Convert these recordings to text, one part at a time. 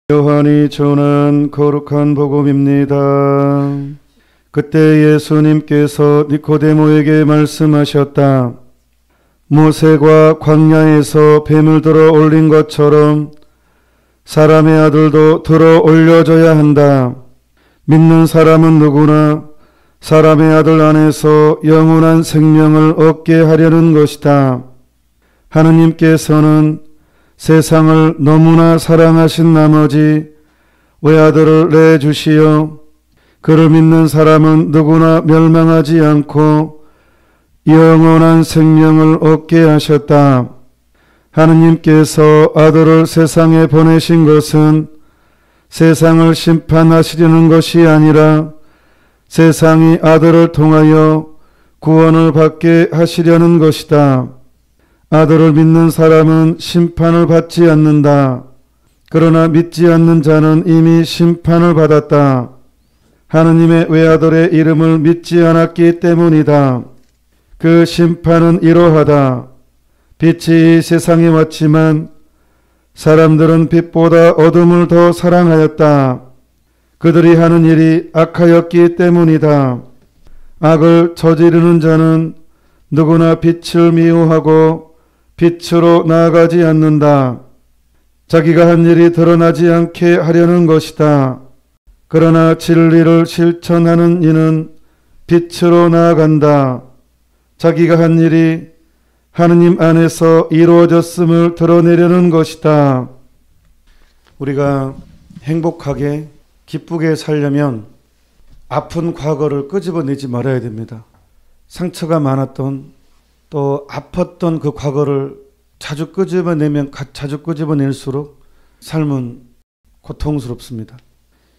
요한이 전한 거룩한 복음입니다. 그때 예수님께서 니코데모에게 말씀하셨다. 모세가 광야에서 뱀을 들어 올린 것처럼 사람의 아들도 들어 올려져야 한다. 믿는 사람은 누구나 사람의 아들 안에서 영원한 생명을 얻게 하려는 것이다. 하느님께서는 세상을 너무나 사랑하신 나머지 외아들을 내주시어 그를 믿는 사람은 누구나 멸망하지 않고 영원한 생명을 얻게 하셨다. 하느님께서 아들을 세상에 보내신 것은 세상을 심판하시려는 것이 아니라 세상이 아들을 통하여 구원을 받게 하시려는 것이다. 아들을 믿는 사람은 심판을 받지 않는다. 그러나 믿지 않는 자는 이미 심판을 받았다. 하느님의 외아들의 이름을 믿지 않았기 때문이다. 그 심판은 이러하다. 빛이 세상에 왔지만 사람들은 빛보다 어둠을 더 사랑하였다. 그들이 하는 일이 악하였기 때문이다. 악을 저지르는 자는 누구나 빛을 미워하고 빛으로 나아가지 않는다. 자기가 한 일이 드러나지 않게 하려는 것이다. 그러나 진리를 실천하는 이는 빛으로 나아간다. 자기가 한 일이 하느님 안에서 이루어졌음을 드러내려는 것이다. 우리가 행복하게 기쁘게 살려면 아픈 과거를 끄집어내지 말아야 됩니다. 상처가 많았던 또 아팠던 그 과거를 자주 끄집어내면 자주 끄집어낼수록 삶은 고통스럽습니다.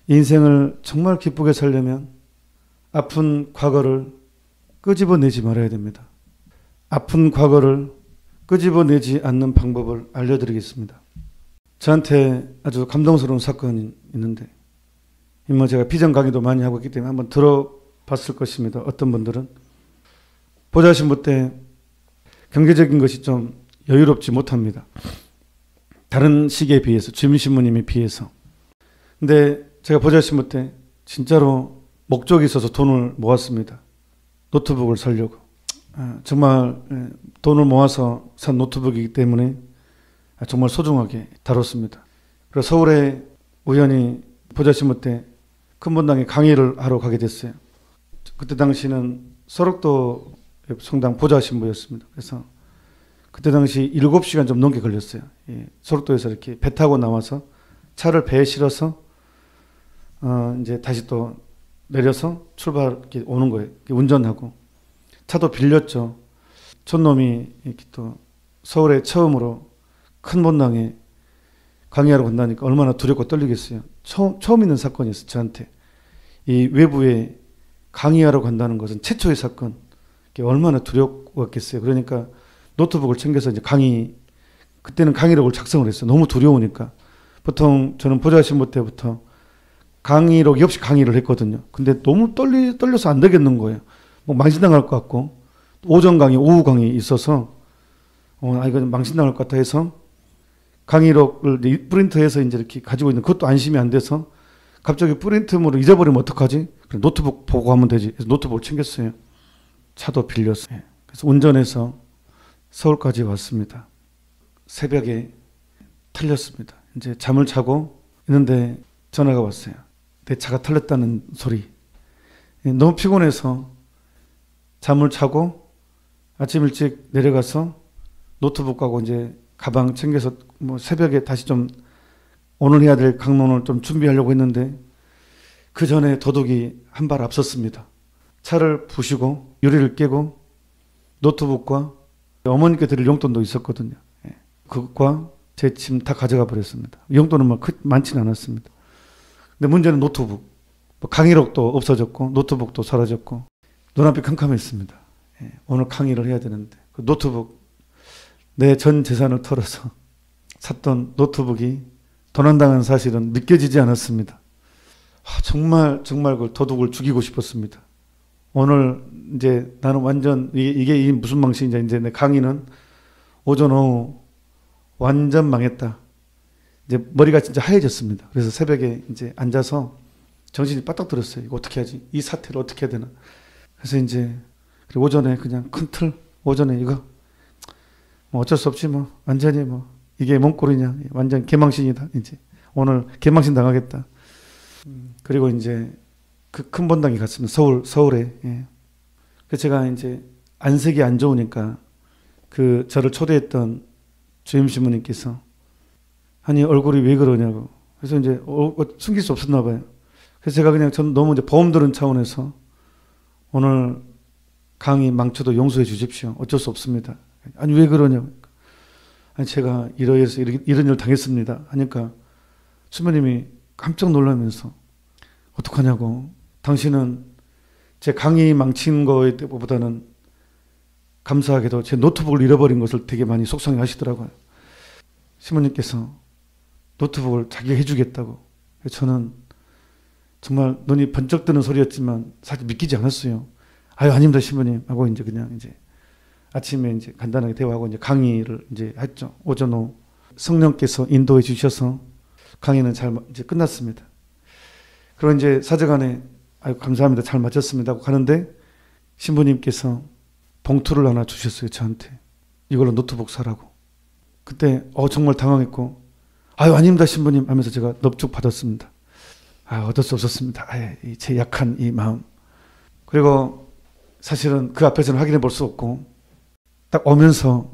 인생을 정말 기쁘게 살려면 아픈 과거를 끄집어내지 말아야 됩니다. 아픈 과거를 끄집어내지 않는 방법을 알려드리겠습니다. 저한테 아주 감동스러운 사건이 있는데 제가 비전 강의도 많이 하고 있기 때문에 한번 들어봤을 것입니다. 어떤 분들은 보좌신부 때 경제적인 것이 좀 여유롭지 못합니다. 다른 시기에 비해서, 주임신부님에 비해서. 근데 제가 보좌신부 때 진짜로 목적이 있어서 돈을 모았습니다. 노트북을 사려고. 정말 돈을 모아서 산 노트북이기 때문에 정말 소중하게 다뤘습니다. 그래서 서울에 우연히 보좌신부 때 큰 본당에 강의를 하러 가게 됐어요. 그때 당시는 설옥도 성당 보좌신부였습니다. 그래서 그때 당시 7시간 좀 넘게 걸렸어요. 설옥도에서 이렇게 배 타고 나와서 차를 배에 실어서 이제 다시 또 내려서 출발 이렇게 오는 거예요. 운전하고 차도 빌렸죠. 촌놈이 이렇게 또 서울에 처음으로 큰 본당에 강의하러 간다니까 얼마나 두렵고 떨리겠어요. 처음 있는 사건이었어요. 저한테. 이 외부에 강의하러 간다는 것은 최초의 사건. 얼마나 두려웠겠어요. 그러니까 노트북을 챙겨서 이제 그때는 강의록을 작성을 했어요. 너무 두려우니까. 보통 저는 보좌신부 때부터 강의록이 없이 강의를 했거든요. 근데 너무 떨려서 안 되겠는 거예요. 망신당할 것 같고, 오전 강의, 오후 강의 있어서, 이거 망신당할 것 같아 해서 강의록을 프린트해서 이제 이렇게 가지고 있는 그것도 안심이 안 돼서 갑자기 프린트물을 잊어버리면 어떡하지? 그래, 노트북 보고 하면 되지. 그래서 노트북을 챙겼어요. 차도 빌렸어요. 그래서 운전해서 서울까지 왔습니다. 새벽에 틀렸습니다. 이제 잠을 자고 있는데 전화가 왔어요. 내 차가 틀렸다는 소리. 너무 피곤해서 잠을 자고 아침 일찍 내려가서 노트북하고 이제 가방 챙겨서 새벽에 다시 좀 오늘 해야 될 강론을 좀 준비하려고 했는데 그 전에 도둑이 한 발 앞섰습니다. 차를 부시고 유리를 깨고 노트북과 어머니께 드릴 용돈도 있었거든요. 그것과 제 짐 다 가져가 버렸습니다. 용돈은 많지는 않았습니다. 근데 문제는 노트북. 강의록도 없어졌고 노트북도 사라졌고 눈앞이 캄캄했습니다. 오늘 강의를 해야 되는데 그 노트북 내 전 재산을 털어서 샀던 노트북이 도난당한 사실은 믿겨지지 않았습니다. 정말 그 도둑을 죽이고 싶었습니다. 오늘 이제 나는 완전 이게 무슨 망신이냐. 이제 내 강의는 오전 오후 완전 망했다. 이제 머리가 진짜 하얘졌습니다. 그래서 새벽에 이제 앉아서 정신이 빠딱 들었어요. 이거 어떻게 하지? 이 사태를 어떻게 해야 되나? 그래서 이제 오전에 그냥 큰 틀, 오전에 이거 뭐 어쩔 수 없지 뭐 완전히 뭐 이게 뭔 꼴이냐? 완전 개망신이다. 이제 오늘 개망신 당하겠다. 그리고 이제 그 큰 본당에 갔습니다. 서울에. 예. 그래서 제가 이제 안색이 안 좋으니까 그 저를 초대했던 주임 신부님께서 아니 얼굴이 왜 그러냐고. 그래서 이제 숨길 수 없었나 봐요. 그래서 제가 그냥 저는 너무 이제 보험 들은 차원에서 오늘 강의 망쳐도 용서해 주십시오. 어쩔 수 없습니다. 아니 왜 그러냐고. 아니 제가 이러해서 이런 일 당했습니다. 하니까 신부님이 깜짝 놀라면서 어떡하냐고. 당신은 제 강의 망친 거보다는 감사하게도 제 노트북을 잃어버린 것을 되게 많이 속상해 하시더라고요. 신부님께서 노트북을 자기가 해주겠다고. 저는 정말 눈이 번쩍 뜨는 소리였지만 사실 믿기지 않았어요. 아유, 아닙니다, 신부님. 하고 이제 그냥 이제 아침에 이제 간단하게 대화하고 이제 강의를 이제 했죠. 오전 오후. 성령께서 인도해 주셔서 강의는 잘 이제 끝났습니다. 그리고 이제 사제간에 아유, 감사합니다. 잘 마쳤습니다. 하고 가는데 신부님께서 봉투를 하나 주셨어요. 저한테. 이걸로 노트북 사라고. 그때 정말 당황했고 아유, 아닙니다, 신부님 하면서 제가 넙죽 받았습니다. 아, 어쩔 수 없었습니다. 제 약한 이 마음. 그리고 사실은 그 앞에서는 확인해 볼 수 없고 딱 오면서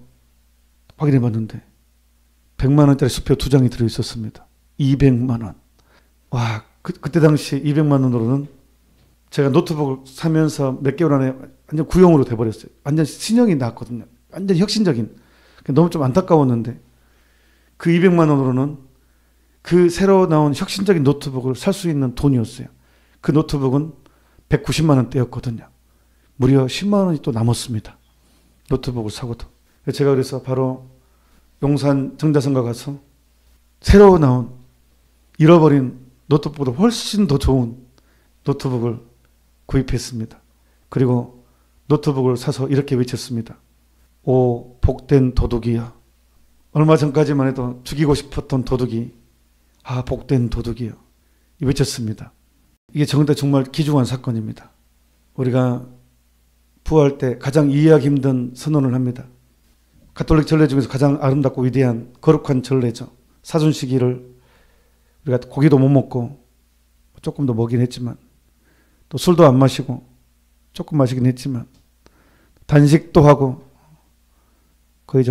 확인해 봤는데 100만 원짜리 수표 2장이 들어 있었습니다. 200만 원. 와, 그때 당시 200만 원으로는 제가 노트북을 사면서 몇 개월 안에 완전 구형으로 돼버렸어요. 완전 신형이 나왔거든요. 완전 혁신적인. 너무 좀 안타까웠는데 그 200만 원으로는 그 새로 나온 혁신적인 노트북을 살 수 있는 돈이었어요. 그 노트북은 190만 원대였거든요. 무려 10만 원이 또 남았습니다. 노트북을 사고도. 제가 그래서 바로 용산 정자성가 가서 새로 나온 잃어버린 노트북보다 훨씬 더 좋은 노트북을 구입했습니다. 그리고 노트북을 사서 이렇게 외쳤습니다. 오, 복된 도둑이야. 얼마 전까지만 해도 죽이고 싶었던 도둑이 복된 도둑이요. 외쳤습니다. 이게 정말 귀중한 사건입니다. 우리가 부활 때 가장 이해하기 힘든 선언을 합니다. 가톨릭 전례 중에서 가장 아름답고 위대한 거룩한 전례죠. 사순시기를 우리가 고기도 못 먹고 조금 더 먹긴 했지만 또 술도 안 마시고 조금 마시긴 했지만 단식도 하고 거의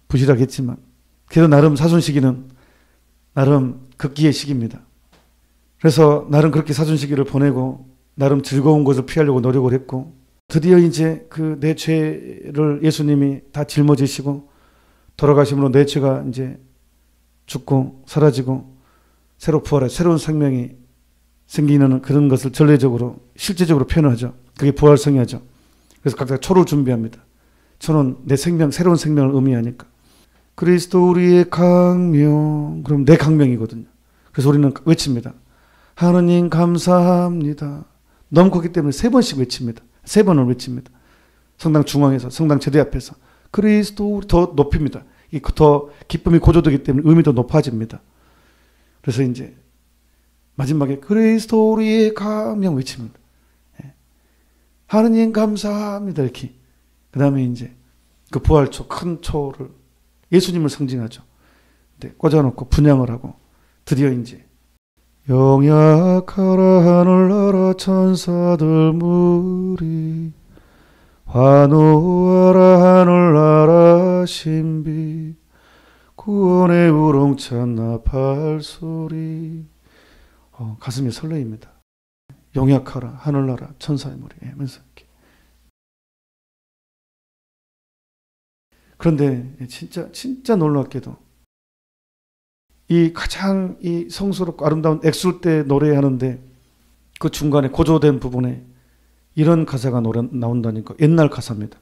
부실하겠지만 그래도 나름 사순시기는 나름 극기의 시기입니다. 그래서 나름 그렇게 사순시기를 보내고 나름 즐거운 것을 피하려고 노력을 했고 드디어 이제 그 내 죄를 예수님이 다 짊어지시고 돌아가심으로 내 죄가 이제 죽고 사라지고 새로 부활해 새로운 생명이 생기는 그런 것을 전례적으로 실제적으로 표현하죠. 그게 부활성야죠. 그래서 각자 초를 준비합니다. 초는 내 생명, 새로운 생명을 의미하니까. 그리스도 우리의 강명. 그럼 내 강명이거든요. 그래서 우리는 외칩니다. 하느님 감사합니다. 너무 크기 때문에 3번씩 외칩니다. 3번을 외칩니다. 성당 중앙에서, 성당 제대 앞에서. 그리스도 더 높입니다. 더 기쁨이 고조되기 때문에 의미도 높아집니다. 그래서 이제 마지막에 그리스도 우리의 강명 외칩니다. 하느님 감사합니다. 이렇게. 그 다음에 이제 그 부활초, 큰 초를 예수님을 상징하죠. 꽂아놓고 분향을 하고 드디어 이제 영약하라 하늘나라 천사들 무리 환호하라 하늘나라 신비 구원의 우렁찬 나팔 소리. 가슴이 설레입니다. 영약하라 하늘나라 천사의 무리 하면서 이렇게. 그런데 진짜 놀랍게도 이 가장 이 성스럽고 아름다운 엑술 때 노래하는데 그 중간에 고조된 부분에 이런 가사가 나온다니까. 옛날 가사입니다.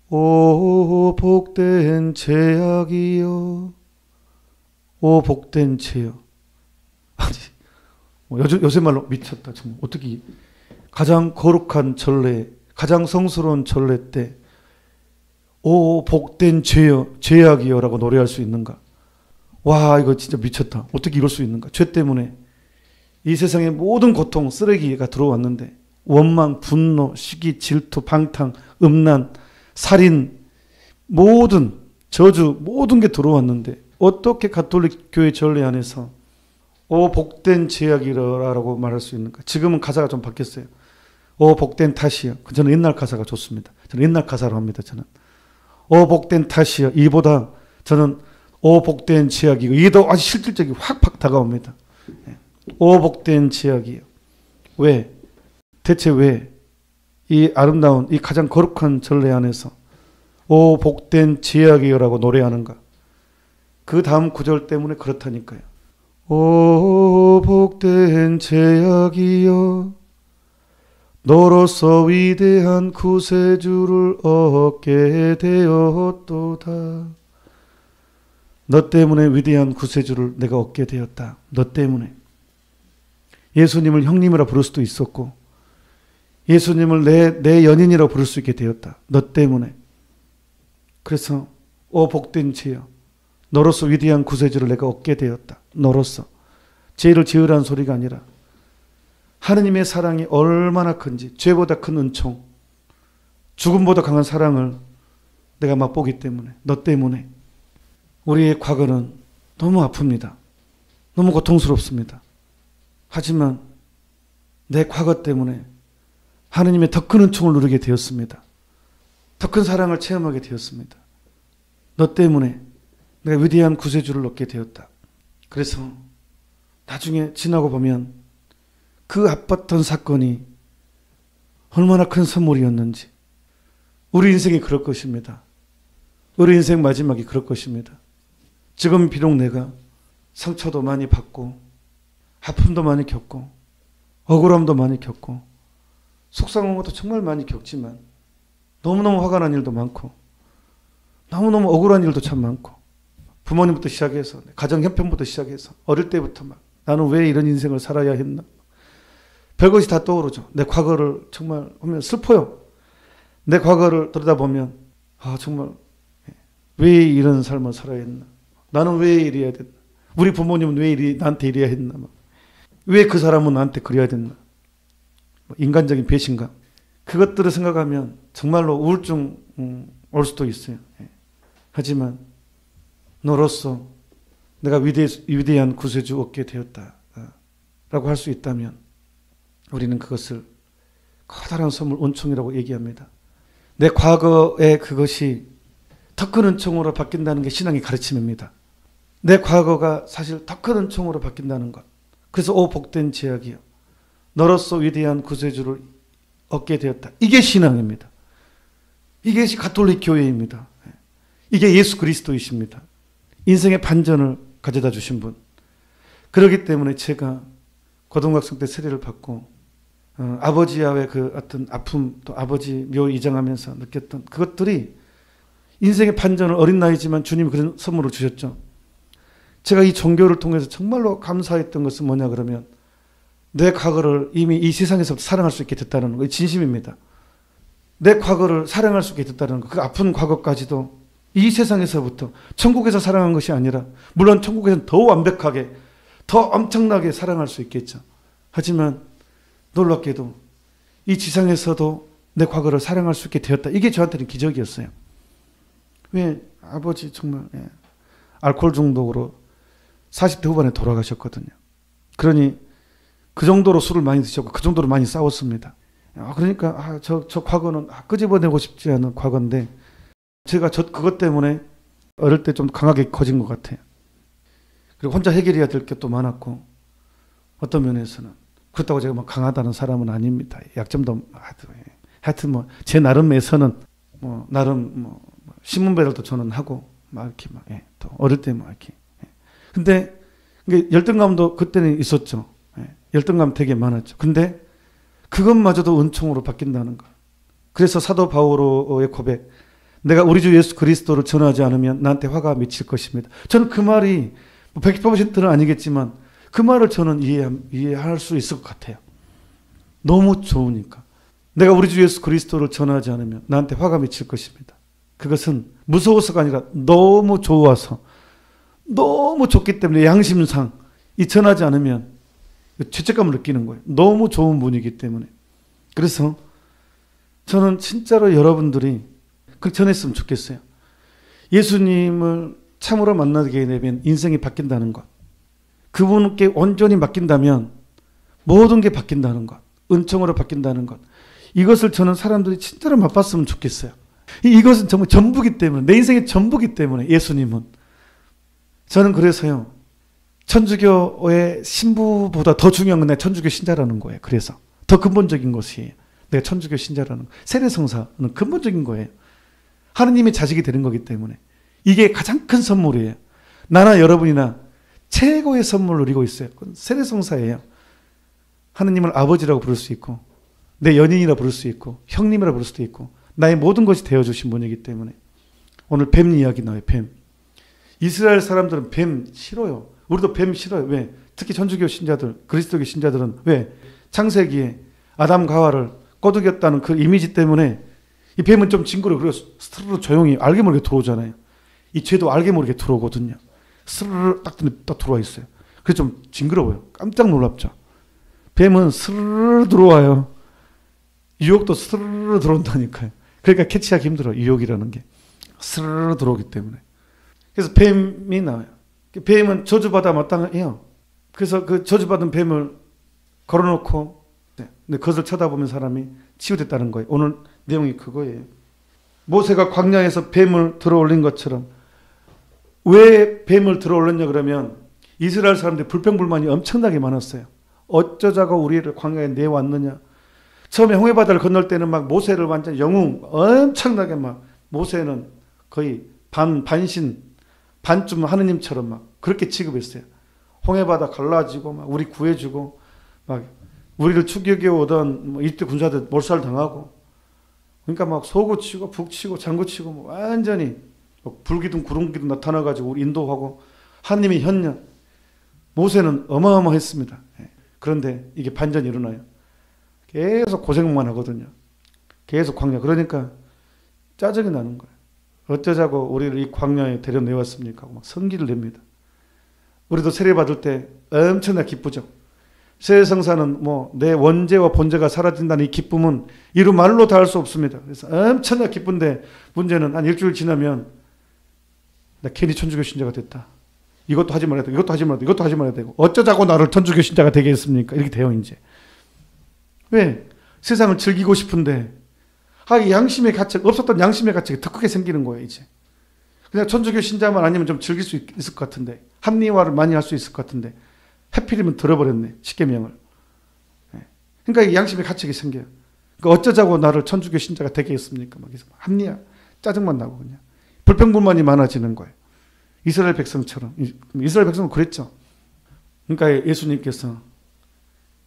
오 복된 제약이여. 오 복된 제여. 아니 요새 말로 미쳤다. 정말 어떻게 가장 거룩한 전례, 가장 성스러운 전례 때 오 복된 제약이여 라고 노래할 수 있는가. 와, 이거 진짜 미쳤다. 어떻게 이럴 수 있는가? 죄 때문에 이 세상의 모든 고통, 쓰레기가 들어왔는데 원망, 분노, 시기, 질투, 방탕, 음란, 살인, 모든 저주, 모든 게 들어왔는데 어떻게 가톨릭 교회 전례 안에서 오 복된 제약이라고 말할 수 있는가? 지금은 가사가 좀 바뀌었어요. 오 복된 탓이여. 저는 옛날 가사가 좋습니다. 저는 옛날 가사로 합니다. 저는 오 복된 탓이여. 이보다 저는 오 복된 제약이고 이게 더 아주 실질적이 확 다가옵니다. 오 복된 제약이여. 왜? 대체 왜? 이 아름다운 이 가장 거룩한 전례 안에서 오 복된 제약이여라고 노래하는가? 그 다음 구절 때문에 그렇다니까요. 오 복된 제약이여 너로서 위대한 구세주를 얻게 되었도다. 너 때문에 위대한 구세주를 내가 얻게 되었다. 너 때문에. 예수님을 형님이라 부를 수도 있었고 예수님을 내 연인이라 부를 수 있게 되었다. 너 때문에. 그래서 오 복된 죄여 너로서 위대한 구세주를 내가 얻게 되었다. 너로서. 죄를 지으라는 소리가 아니라 하느님의 사랑이 얼마나 큰지 죄보다 큰 은총 죽음보다 강한 사랑을 내가 맛보기 때문에 너 때문에 우리의 과거는 너무 아픕니다. 너무 고통스럽습니다. 하지만 내 과거 때문에 하느님의 더 큰 은총을 누리게 되었습니다. 더 큰 사랑을 체험하게 되었습니다. 너 때문에 내가 위대한 구세주를 얻게 되었다. 그래서 나중에 지나고 보면 그 아팠던 사건이 얼마나 큰 선물이었는지 우리 인생이 그럴 것입니다. 우리 인생 마지막이 그럴 것입니다. 지금 비록 내가 상처도 많이 받고 아픔도 많이 겪고 억울함도 많이 겪고 속상한 것도 정말 많이 겪지만 너무너무 화가 난 일도 많고 너무너무 억울한 일도 참 많고 부모님부터 시작해서 가정 형편부터 시작해서 어릴 때부터 막 나는 왜 이런 인생을 살아야 했나 별것이 다 떠오르죠. 내 과거를 정말 보면 슬퍼요. 내 과거를 들여다보면 정말 왜 이런 삶을 살아야 했나 나는 왜 이래야 됐나 우리 부모님은 왜 나한테 이래야 했나 왜 그 사람은 나한테 그래야 됐나 인간적인 배신감 그것들을 생각하면 정말로 우울증 올 수도 있어요. 하지만 너로서 내가 위대한 구세주 얻게 되었다 라고 할 수 있다면 우리는 그것을 커다란 선물 은총이라고 얘기합니다. 내 과거의 그것이 더 큰 은총으로 바뀐다는 게 신앙의 가르침입니다. 내 과거가 사실 더 큰 은총으로 바뀐다는 것. 그래서 오 복된 제약이여 너로서 위대한 구세주를 얻게 되었다. 이게 신앙입니다. 이게 가톨릭 교회입니다. 이게 예수 그리스도이십니다. 인생의 반전을 가져다 주신 분. 그렇기 때문에 제가 고등학생 때 세례를 받고 아버지와의 그 어떤 아픔 또 아버지 묘 이장하면서 느꼈던 그것들이 인생의 반전을 어린 나이지만 주님이 그런 선물을 주셨죠. 제가 이 종교를 통해서 정말로 감사했던 것은 뭐냐 그러면 내 과거를 이미 이 세상에서 사랑할 수 있게 됐다는 거 진심입니다. 내 과거를 사랑할 수 있게 됐다는 거 그 아픈 과거까지도 이 세상에서부터 천국에서 사랑한 것이 아니라 물론 천국에서는 더 완벽하게 더 엄청나게 사랑할 수 있겠죠. 하지만 놀랍게도 이 지상에서도 내 과거를 사랑할 수 있게 되었다. 이게 저한테는 기적이었어요. 왜 아버지 정말 알코올 중독으로 40대 후반에 돌아가셨거든요. 그러니 그 정도로 술을 많이 드셨고 그 정도로 많이 싸웠습니다. 그러니까 저 과거는 끄집어내고 싶지 않은 과거인데 제가 그것 때문에 어릴 때 좀 강하게 커진 것 같아요. 그리고 혼자 해결해야 될 게 또 많았고 어떤 면에서는 그렇다고 제가 막 강하다는 사람은 아닙니다. 약점도 하여튼 뭐 제 나름에서는 뭐 나름 신문 배달도 저는 하고 막 이렇게 또 어릴 때 막 이렇게 근데 열등감도 그때는 있었죠. 열등감 되게 많았죠. 근데 그것마저도 은총으로 바뀐다는 것. 그래서 사도 바오로의 고백. 내가 우리 주 예수 그리스도를 전하지 않으면 나한테 화가 미칠 것입니다. 저는 그 말이 100%는 아니겠지만 그 말을 저는 이해할 수 있을 것 같아요. 너무 좋으니까. 내가 우리 주 예수 그리스도를 전하지 않으면 나한테 화가 미칠 것입니다. 그것은 무서워서가 아니라 너무 좋아서 너무 좋기 때문에 양심상 이 전하지 않으면 죄책감을 느끼는 거예요. 너무 좋은 분이기 때문에. 그래서 저는 진짜로 여러분들이 그렇게 전했으면 좋겠어요. 예수님을 참으로 만나게 되면 인생이 바뀐다는 것. 그분께 온전히 맡긴다면 모든 게 바뀐다는 것. 은총으로 바뀐다는 것. 이것을 저는 사람들이 진짜로 맛봤으면 좋겠어요. 이것은 정말 전부기 때문에, 내 인생의 전부기 때문에 예수님은. 저는 그래서요. 천주교의 신부보다 더 중요한 건 내가 천주교 신자라는 거예요. 그래서 더 근본적인 것이에요. 내가 천주교 신자라는 거. 세례성사는 근본적인 거예요. 하느님의 자식이 되는 거기 때문에. 이게 가장 큰 선물이에요. 나나 여러분이나 최고의 선물을 누리고 있어요. 그건 세례성사예요. 하느님을 아버지라고 부를 수 있고 내 연인이라 부를 수 있고 형님이라 부를 수도 있고 나의 모든 것이 되어주신 분이기 때문에. 오늘 뱀 이야기 나와요. 뱀. 이스라엘 사람들은 뱀 싫어요. 우리도 뱀 싫어요. 왜? 특히 천주교 신자들, 그리스도교 신자들은 왜? 창세기에 아담과 하와를 꼬드겼다는 그 이미지 때문에 이 뱀은 좀 징그러워. 그래서 스르르 조용히 알게 모르게 들어오잖아요. 이 죄도 알게 모르게 들어오거든요. 스르르 딱 들어와 있어요. 그래서 좀 징그러워요. 깜짝 놀랍죠. 뱀은 스르르 들어와요. 유혹도 스르르 들어온다니까요. 그러니까 캐치하기 힘들어요. 유혹이라는 게. 스르르 들어오기 때문에. 그래서 뱀이 나와요. 뱀은 저주받아 마땅해요. 그래서 그 저주받은 뱀을 걸어놓고 근데 그것을 쳐다보면 사람이 치유됐다는 거예요. 오늘 내용이 그거예요. 모세가 광야에서 뱀을 들어올린 것처럼. 왜 뱀을 들어올렸냐 그러면 이스라엘 사람들이 불평불만이 엄청나게 많았어요. 어쩌자고 우리를 광야에 내왔느냐. 처음에 홍해바다를 건널 때는 막 모세를 완전 영웅 엄청나게 막 모세는 거의 반신 반쯤 하느님처럼 막 그렇게 취급했어요. 홍해바다 갈라지고 막 우리 구해주고 막 우리를 추격해 오던 이집트 군사들 몰살당하고 그러니까 막 소구치고 북치고 장구치고 뭐 완전히 불기둥 구름기둥 나타나가지고 우리 인도하고 하느님의 현녀. 모세는 어마어마했습니다. 그런데 이게 반전이 일어나요. 계속 고생만 하거든요. 계속 광야. 그러니까 짜증이 나는 거예요. 어쩌자고 우리를 이 광야에 데려내왔습니까? 하고 막 성기를 냅니다. 우리도 세례받을 때 엄청나게 기쁘죠. 세례성사는 뭐 내 원죄와 본죄가 사라진다는 이 기쁨은 이루 말로 다 할 수 없습니다. 그래서 엄청나게 기쁜데 문제는 한 일주일 지나면 나 괜히 천주교 신자가 됐다. 이것도 하지 말아야 되고 이것도 하지 말아야 되고 이것도 하지 말아야 되고 어쩌자고 나를 천주교 신자가 되게 했습니까? 이렇게 돼요 이제. 왜? 세상을 즐기고 싶은데 이 양심의 가책, 없었던 양심의 가책이 더 크게 생기는 거예요 이제. 그냥 천주교 신자만 아니면 좀 즐길 수 있을 것 같은데 합리화를 많이 할 수 있을 것 같은데 해필이면 들어버렸네 십계명을. 그러니까 이 양심의 가책이 생겨요. 그러니까 어쩌자고 나를 천주교 신자가 되게 했습니까? 막 합리화, 짜증만 나고 그냥 불평불만이 많아지는 거예요. 이스라엘 백성처럼. 이스라엘 백성은 그랬죠. 그러니까 예수님께서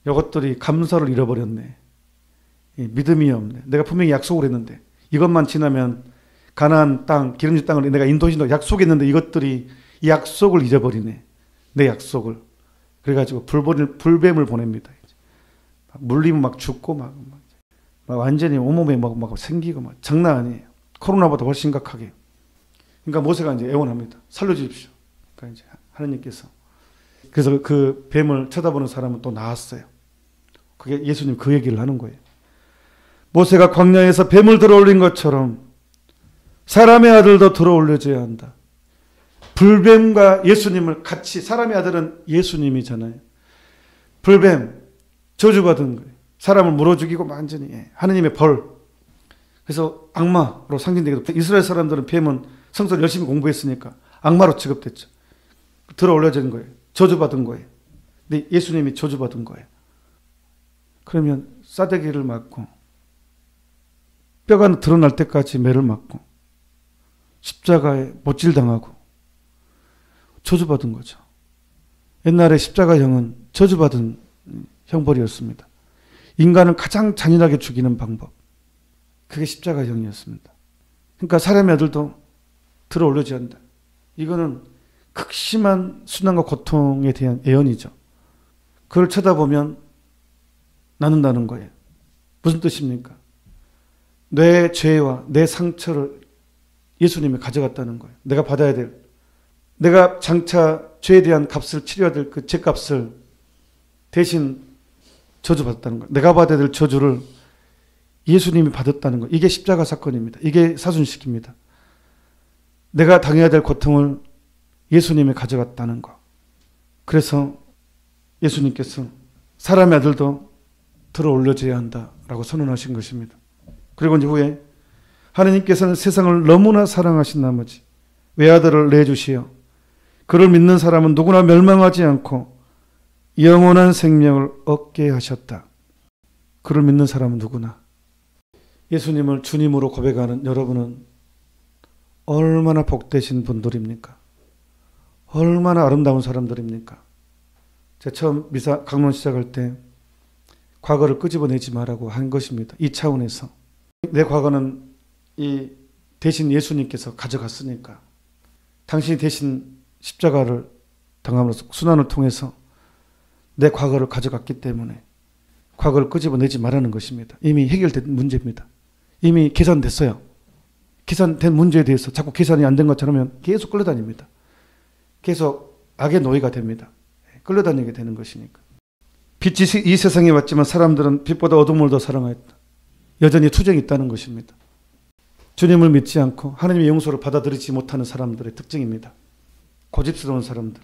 이것들이 감사를 잃어버렸네. 믿음이 없네. 내가 분명히 약속을 했는데 이것만 지나면 가나안 땅, 기름진 땅을 내가 인도하신다고 약속했는데 이것들이 이 약속을 잊어버리네. 내 약속을. 그래가지고 불뱀을 보냅니다. 물리면 막 죽고 막 완전히 온몸에 막 생기고 막 장난 아니에요. 코로나보다 훨씬 심각하게. 그러니까 모세가 이제 애원합니다. 살려주십시오. 그러니까 이제 하나님께서. 그래서 그 뱀을 쳐다보는 사람은 또 나았어요. 그게 예수님 그 얘기를 하는 거예요. 모세가 광야에서 뱀을 들어올린 것처럼 사람의 아들도 들어올려줘야 한다. 불뱀과 예수님을 같이, 사람의 아들은 예수님이잖아요. 불뱀, 저주받은 거예요. 사람을 물어 죽이고 완전히 하느님의 벌. 그래서 악마로 상징되기도. 이스라엘 사람들은 뱀은 성서를 열심히 공부했으니까 악마로 취급됐죠. 들어올려진 거예요. 저주받은 거예요. 근데 예수님이 저주받은 거예요. 그러면 싸대기를 맞고 뼈가 드러날 때까지 매를 맞고 십자가에 못질당하고 저주받은 거죠. 옛날에 십자가형은 저주받은 형벌이었습니다. 인간을 가장 잔인하게 죽이는 방법. 그게 십자가형이었습니다. 그러니까 사람의 아들도 들어올려져야 한다. 이거는 극심한 순환과 고통에 대한 예언이죠. 그걸 쳐다보면 나눈다는 거예요. 무슨 뜻입니까? 내 죄와 내 상처를 예수님이 가져갔다는 거예요. 내가 받아야 될 내가 장차 죄에 대한 값을 치러야 될 그 죄값을 대신 저주받았다는 것. 내가 받아야 될 저주를 예수님이 받았다는 것. 이게 십자가 사건입니다. 이게 사순식입니다. 내가 당해야 될 고통을 예수님이 가져갔다는 것. 그래서 예수님께서 사람의 아들도 들어 올려져야 한다라고 선언하신 것입니다. 그리고 이제 후에 하나님께서는 세상을 너무나 사랑하신 나머지 외아들을 내주시어 그를 믿는 사람은 누구나 멸망하지 않고 영원한 생명을 얻게 하셨다. 그를 믿는 사람은 누구나. 예수님을 주님으로 고백하는 여러분은 얼마나 복되신 분들입니까? 얼마나 아름다운 사람들입니까? 제가 처음 미사 강론 시작할 때 과거를 끄집어내지 말라고 한 것입니다. 이 차원에서. 내 과거는 이 대신 예수님께서 가져갔으니까 당신이 대신 십자가를 당함으로써 순환을 통해서 내 과거를 가져갔기 때문에 과거를 끄집어내지 말라는 것입니다. 이미 해결된 문제입니다. 이미 계산됐어요. 계산된 문제에 대해서 자꾸 계산이 안 된 것처럼 계속 끌려다닙니다. 계속 악의 노예가 됩니다. 끌려다니게 되는 것이니까. 빛이 이 세상에 왔지만 사람들은 빛보다 어둠을 더 사랑하였다. 여전히 투정이 있다는 것입니다. 주님을 믿지 않고 하나님의 용서를 받아들이지 못하는 사람들의 특징입니다. 고집스러운 사람들,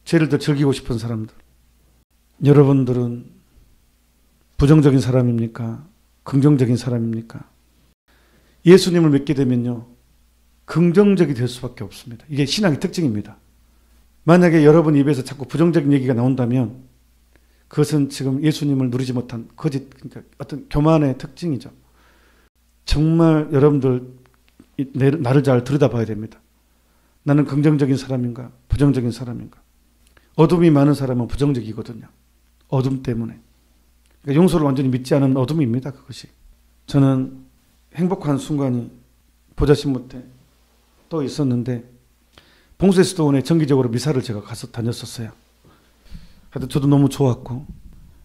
죄를 더 즐기고 싶은 사람들. 여러분들은 부정적인 사람입니까? 긍정적인 사람입니까? 예수님을 믿게 되면요, 긍정적이 될 수밖에 없습니다. 이게 신앙의 특징입니다. 만약에 여러분 입에서 자꾸 부정적인 얘기가 나온다면 그것은 지금 예수님을 누리지 못한 거짓, 그러니까 어떤 교만의 특징이죠. 정말 여러분들 나를 잘 들여다봐야 됩니다. 나는 긍정적인 사람인가? 부정적인 사람인가? 어둠이 많은 사람은 부정적이거든요. 어둠 때문에. 그러니까 용서를 완전히 믿지 않은 어둠입니다. 그것이. 저는 행복한 순간이 보자신부 때 또 있었는데 봉쇄수도원에 정기적으로 미사를 제가 가서 다녔었어요. 하여튼 저도 너무 좋았고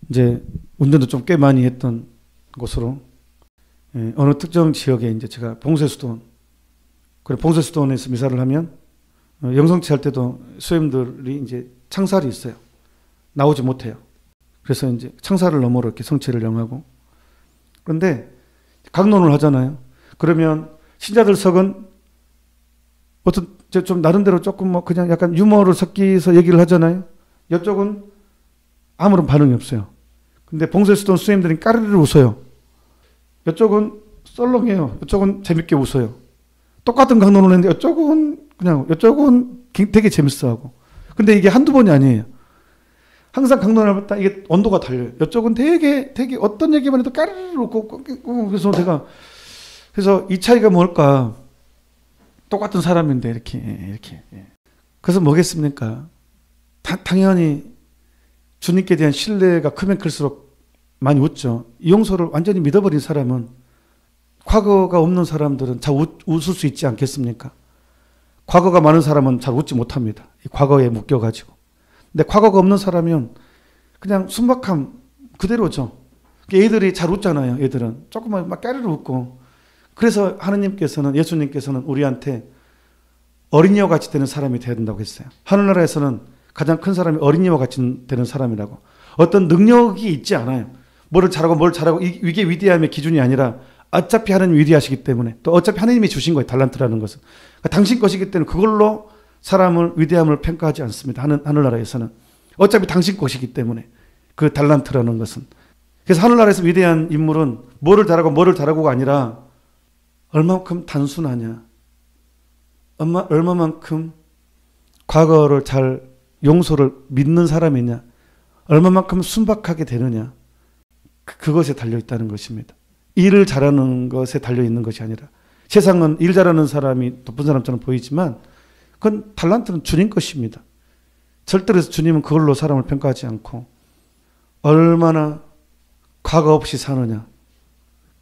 이제 운전도 좀 꽤 많이 했던 곳으로 어느 특정 지역에 이제 제가 봉쇄수도원, 그래 봉쇄수도원에서 미사를 하면 영성치 할 때도 수임들이 이제 창살이 있어요. 나오지 못해요. 그래서 이제 창살을 너머로 이렇게 성체를 영하고, 그런데 강론을 하잖아요. 그러면 신자들석은 어떤 좀 나름대로 조금 뭐 그냥 약간 유머를 섞여서 얘기를 하잖아요. 이쪽은 아무런 반응이 없어요. 근데 봉쇄수도원 수임들은 까르르 웃어요. 이쪽은 썰렁해요. 이쪽은 재밌게 웃어요. 똑같은 강론을 했는데 이쪽은 되게 재밌어하고. 근데 이게 한두 번이 아니에요. 항상 강론을 하면 이게 온도가 달려요. 이쪽은 되게 어떤 얘기만 해도 까르르 웃고 그래서 이 차이가 뭘까? 똑같은 사람인데 이렇게. 그래서 뭐겠습니까? 당연히 주님께 대한 신뢰가 크면 클수록 많이 웃죠. 이 용서를 완전히 믿어버린 사람은, 과거가 없는 사람들은 잘 웃을 수 있지 않겠습니까? 과거가 많은 사람은 잘 웃지 못합니다. 이 과거에 묶여가지고. 근데 과거가 없는 사람은 그냥 순박함 그대로죠. 애들이 잘 웃잖아요. 애들은 조금만 막 까르르 웃고. 그래서 하느님께서는, 예수님께서는 우리한테 어린이와 같이 되는 사람이 되어야 된다고 했어요. 하늘나라에서는 가장 큰 사람이 어린이와 같이 되는 사람이라고. 어떤 능력이 있지 않아요. 뭘 잘하고 이게 위대함의 기준이 아니라 어차피 하나님 위대하시기 때문에, 또 어차피 하나님이 주신 거예요. 달란트라는 것은. 그러니까 당신 것이기 때문에 그걸로 사람을 위대함을 평가하지 않습니다. 하늘나라에서는. 어차피 당신 것이기 때문에 그 달란트라는 것은. 그래서 하늘나라에서 위대한 인물은 뭐를 잘하고가 아니라 얼마만큼 단순하냐, 얼마만큼 과거를 잘 용서를 믿는 사람이냐, 얼마만큼 순박하게 되느냐, 그것에 달려있다는 것입니다. 일을 잘하는 것에 달려있는 것이 아니라, 세상은 일 잘하는 사람이 높은 사람처럼 보이지만 그건 달란트는 주님 것입니다. 절대로 주님은 그걸로 사람을 평가하지 않고 얼마나 과거 없이 사느냐,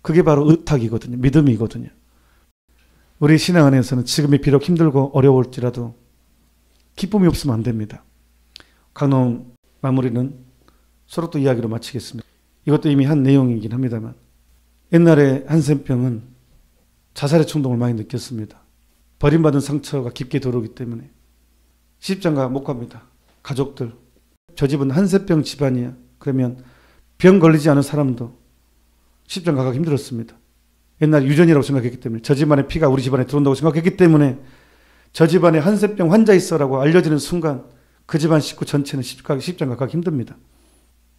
그게 바로 의탁이거든요. 믿음이거든요. 우리 신앙 안에서는 지금이 비록 힘들고 어려울지라도 기쁨이 없으면 안 됩니다. 강론 마무리는 서로 또 이야기로 마치겠습니다. 이것도 이미 한 내용이긴 합니다만, 옛날에 한센병은 자살의 충동을 많이 느꼈습니다. 버림받은 상처가 깊게 들어오기 때문에 시집장가 못 갑니다. 가족들. 저 집은 한세병 집안이야. 그러면 병 걸리지 않은 사람도 시집장가 가기 힘들었습니다. 옛날 유전이라고 생각했기 때문에, 저 집안의 피가 우리 집안에 들어온다고 생각했기 때문에, 저 집안에 한세병 환자 있어라고 알려지는 순간 그 집안 식구 전체는 시집장가 가기 힘듭니다.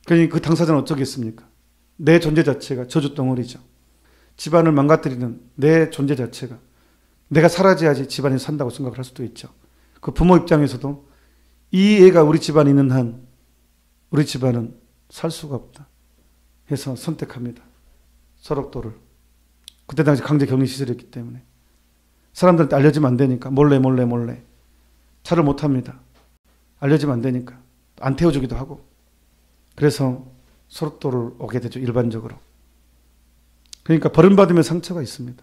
그러니까 그 당사자는 어쩌겠습니까? 내 존재 자체가 저주덩어리죠. 집안을 망가뜨리는 내 존재 자체가, 내가 사라져야지 집안이 산다고 생각을 할 수도 있죠. 그 부모 입장에서도 이 애가 우리 집안에 있는 한 우리 집안은 살 수가 없다 해서 선택합니다. 설옥도를. 그때 당시 강제 격리 시설이었기 때문에 사람들한테 알려지면 안 되니까 몰래 차를 못 합니다. 알려지면 안 되니까 안 태워주기도 하고. 그래서 설옥도를 오게 되죠. 일반적으로. 그러니까 버림받으면 상처가 있습니다.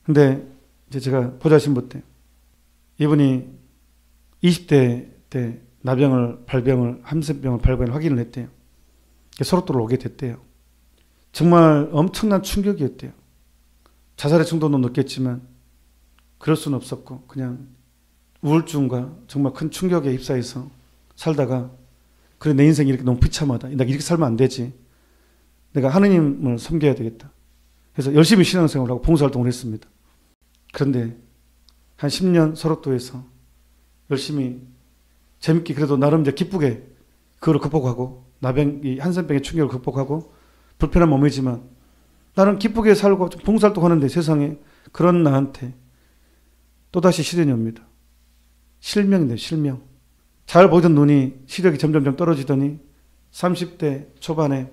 근데 이제 제가 보좌신부 때 이분이 20대 때 나병을, 발병을, 함센병을 발병을 확인을 했대요. 설옥도를 오게 됐대요. 정말 엄청난 충격이었대요. 자살의 충동도 느꼈지만 그럴 수는 없었고 그냥 우울증과 정말 큰 충격에 휩싸여서 살다가, 그래 내 인생이 이렇게 너무 비참하다. 내가 이렇게 살면 안 되지. 내가 하느님을 섬겨야 되겠다. 그래서 열심히 신앙생활을 하고 봉사활동을 했습니다. 그런데 한 10년 설옥도에서 열심히 재밌게, 그래도 나름 이제 기쁘게 그거를 극복하고, 이 한센병의 충격을 극복하고 불편한 몸이지만 나는 기쁘게 살고 봉사활동 하는데 세상에 그런 나한테 또다시 시련이 옵니다. 실명인데 실명. 잘 보이던 눈이 시력이 점점 떨어지더니 30대 초반에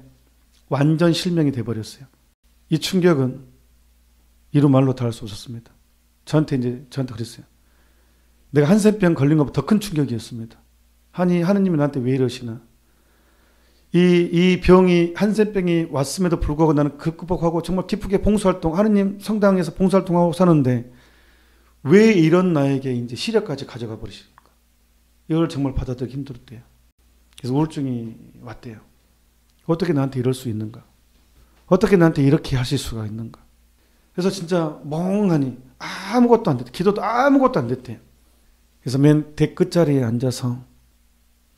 완전 실명이 돼버렸어요. 이 충격은 이루 말로 다 할 수 없었습니다. 저한테 그랬어요. 내가 한센병 걸린 것보다 더 큰 충격이었습니다. 아니, 하느님이 나한테 왜 이러시나. 이 병이, 한센병이 왔음에도 불구하고 나는 그 극복하고 정말 기쁘게 봉사활동, 하느님 성당에서 봉사활동하고 사는데 왜 이런 나에게 이제 시력까지 가져가 버리십니까? 이걸 정말 받아들이기 힘들었대요. 그래서 우울증이 왔대요. 어떻게 나한테 이럴 수 있는가? 어떻게 나한테 이렇게 하실 수가 있는가? 그래서 진짜 멍하니 아무것도 안 됐대. 기도도 아무것도 안 됐대요. 그래서 맨 끝자리에 앉아서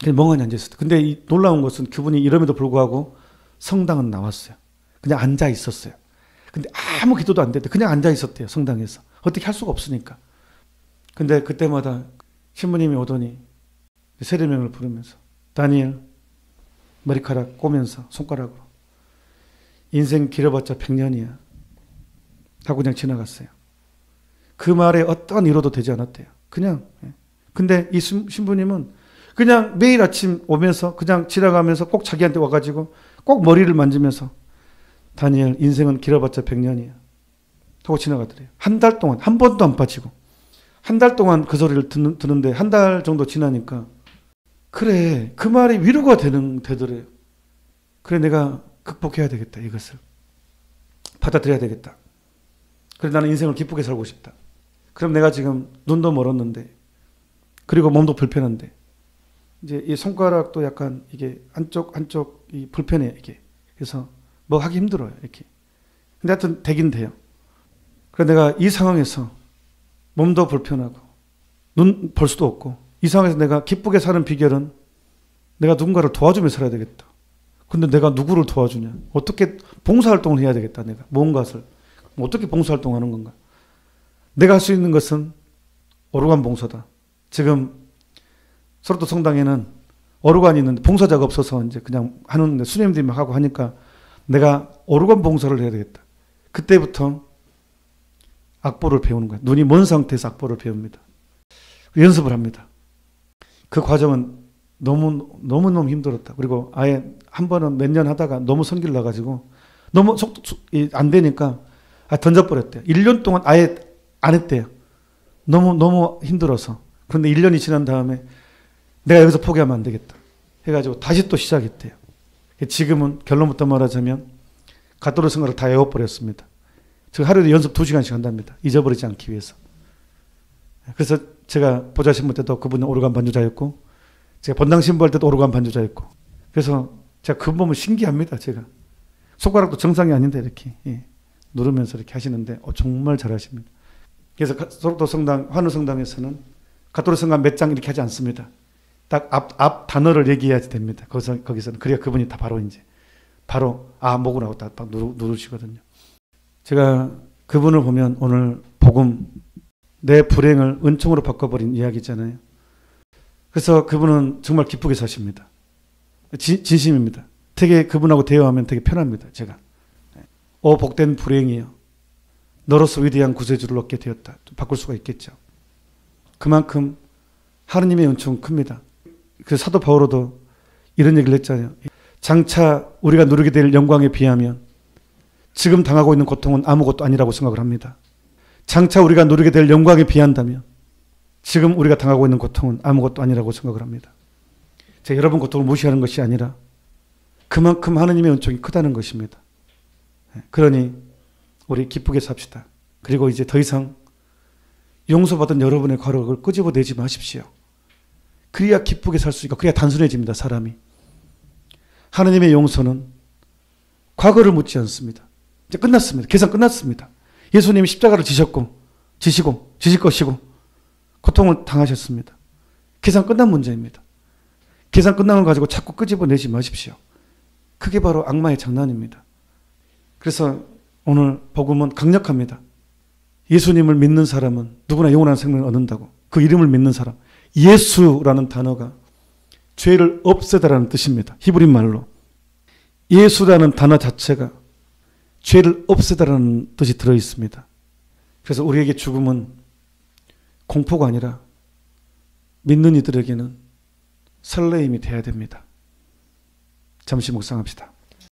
그냥 멍하니 앉아있었대. 근데 이 놀라운 것은 그분이 이름에도 불구하고 성당은 나왔어요. 그냥 앉아 있었어요. 근데 아무 기도도 안 됐대. 그냥 앉아 있었대요. 성당에서. 어떻게 할 수가 없으니까. 근데 그때마다 신부님이 오더니 세례명을 부르면서 다니엘 머리카락 꼬면서 손가락으로 인생 길어봤자 100년이야 하고 그냥 지나갔어요. 그 말에 어떤 위로도 되지 않았대요. 그냥. 근데 이 신부님은 그냥 매일 아침 오면서 그냥 지나가면서 꼭 자기한테 와가지고 꼭 머리를 만지면서 다니엘 인생은 길어봤자 100년이야 하고 지나가더래요. 한 달 동안 한 번도 안 빠지고 한 달 동안 그 소리를 듣는데 한 달 정도 지나니까 그래 그 말이 위로가 되더래요. 그래 내가 극복해야 되겠다. 이것을 받아들여야 되겠다. 그래 나는 인생을 기쁘게 살고 싶다. 그럼 내가 지금 눈도 멀었는데 그리고 몸도 불편한데 이제 이 손가락도 약간 이게 한쪽이 불편해 이게. 그래서 뭐 하기 힘들어요 이렇게. 근데 하여튼 되긴 돼요. 그래 내가 이 상황에서 몸도 불편하고 눈 볼 수도 없고 이 상황에서 내가 기쁘게 사는 비결은 내가 누군가를 도와주며 살아야 되겠다. 근데 내가 누구를 도와주냐? 어떻게 봉사활동을 해야 되겠다. 내가 뭔가를 어떻게 봉사활동하는 건가? 내가 할 수 있는 것은 오르간 봉사다. 지금 설옥도 성당에는 오르간이 있는데 봉사자가 없어서 이제 그냥 하는데 수녀님들이 막 하고 하니까 내가 오르간 봉사를 해야 되겠다. 그때부터 악보를 배우는 거예요. 눈이 먼 상태에서 악보를 배웁니다. 연습을 합니다. 그 과정은 너무너무 힘들었다. 그리고 아예 한 번은 몇 년 하다가 너무 성기를 나가지고 너무 안 되니까 던져버렸대요. 1년 동안 아예 안 했대요. 너무 힘들어서. 그런데 1년이 지난 다음에 내가 여기서 포기하면 안 되겠다 해가지고 다시 또 시작했대요. 지금은 결론부터 말하자면 가토르 성가를 다 외워버렸습니다. 저 하루에 연습 2시간씩 한답니다. 잊어버리지 않기 위해서. 그래서 제가 보좌 신부 때도 그분은 오르간 반주자였고 제가 본당 신부할 때도 오르간 반주자였고 그래서 제가 그 보면 신기합니다. 제가 손가락도 정상이 아닌데 이렇게 누르면서 이렇게 하시는데 정말 잘하십니다. 그래서 설옥도 성당, 환우 성당에서는 가톨릭 성가 몇 장 이렇게 하지 않습니다. 딱 앞 단어를 얘기해야 됩니다. 거기서는. 그래야 그분이 다 바로 뭐구나 하고 딱 누르시거든요. 제가 그분을 보면 오늘 복음, 내 불행을 은총으로 바꿔버린 이야기잖아요. 그래서 그분은 정말 기쁘게 사십니다. 진심입니다. 되게 그분하고 대화하면 되게 편합니다. 제가. 오 복된 불행이여, 너로서 위대한 구세주를 얻게 되었다. 바꿀 수가 있겠죠. 그만큼 하느님의 은총은 큽니다. 그 사도 바오로도 이런 얘기를 했잖아요. 장차 우리가 누리게 될 영광에 비하면 지금 당하고 있는 고통은 아무것도 아니라고 생각을 합니다. 장차 우리가 누리게 될 영광에 비한다면 지금 우리가 당하고 있는 고통은 아무것도 아니라고 생각을 합니다. 제가 여러분 고통을 무시하는 것이 아니라 그만큼 하느님의 은총이 크다는 것입니다. 그러니 우리 기쁘게 삽시다. 그리고 이제 더 이상 용서받은 여러분의 과거를 끄집어내지 마십시오. 그래야 기쁘게 살 수 있고 그래야 단순해집니다. 사람이. 하느님의 용서는 과거를 묻지 않습니다. 이제 끝났습니다. 계산 끝났습니다. 예수님이 십자가를 지시고 지실 것이고 고통을 당하셨습니다. 계산 끝난 문제입니다. 계산 끝난 걸 가지고 자꾸 끄집어내지 마십시오. 그게 바로 악마의 장난입니다. 그래서 오늘 복음은 강력합니다. 예수님을 믿는 사람은 누구나 영원한 생명을 얻는다고. 그 이름을 믿는 사람. 예수라는 단어가 죄를 없애다라는 뜻입니다. 히브리 말로. 예수라는 단어 자체가 죄를 없애다라는 뜻이 들어있습니다. 그래서 우리에게 죽음은 공포가 아니라 믿는 이들에게는 설레임이 돼야 됩니다. 잠시 묵상합시다.